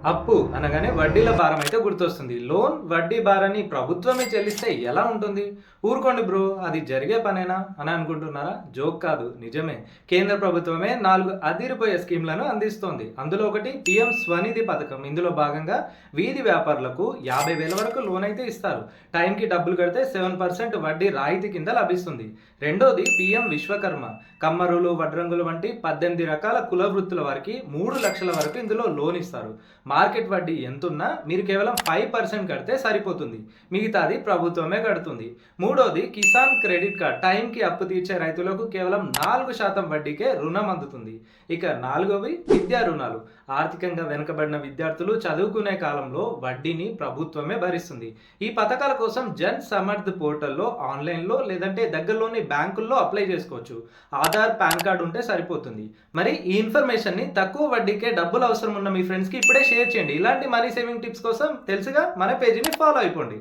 అప్పు అనగానే వడ్డీల భారం అయితే గుర్తొస్తుంది. లోన్ వడ్డీ భారాన్ని ప్రభుత్వమే చెల్లిస్తే ఎలా ఉంటుంది? ఊరుకోండి బ్రో, అది జరిగే పనేనా అని అనుకుంటున్నారా? జోక్ కాదు, నిజమే. కేంద్ర ప్రభుత్వమే 4 అదిరిపోయే స్కీమ్లను అందిస్తోంది. అందులో ఒకటి పీఎం స్వనిధి పథకం. ఇందులో భాగంగా వీధి వ్యాపారులకు 50,000 వరకు లోన్ అయితే ఇస్తారు. టైంకి డబ్బులు కడితే 7% వడ్డీ రాయితీ కింద లభిస్తుంది. రెండోది పీఎం విశ్వకర్మ. కమ్మరులు, వడ్రంగులు వంటి 18 రకాల కుల వృత్తుల వారికి 3 లక్షల వరకు ఇందులో లోన్ ఇస్తారు. మార్కెట్ వడ్డీ ఎంతున్నా మీరు కేవలం 5% కడితే సరిపోతుంది. మిగతాది ప్రభుత్వమే కడుతుంది. మూడోది కిసాన్ క్రెడిట్ కార్డ్. టైంకి అప్పు తీర్చే రైతులకు కేవలం 4% వడ్డీకే రుణం అందుతుంది. ఇక నాలుగోవి విద్యా రుణాలు. ఆర్థికంగా వెనుకబడిన విద్యార్థులు చదువుకునే కాలంలో వడ్డీని ప్రభుత్వమే భరిస్తుంది. ఈ పథకాల కోసం జన్ సమర్థ్ పోర్టల్లో, ఆన్లైన్లో లేదంటే దగ్గరలోని బ్యాంకుల్లో అప్లై చేసుకోవచ్చు. ఆధార్, పాన్ కార్డు ఉంటే సరిపోతుంది. మరి ఈ ఇన్ఫర్మేషన్ని తక్కువ వడ్డీకే డబ్బులు అవసరం ఉన్న మీ ఫ్రెండ్స్కి ఇప్పుడే షేర్ చేయండి. ఇలాంటి మనీ సేవింగ్ టిప్స్ కోసం తెలుసుగా, మన పేజీని ఫాలో అయిపోండి.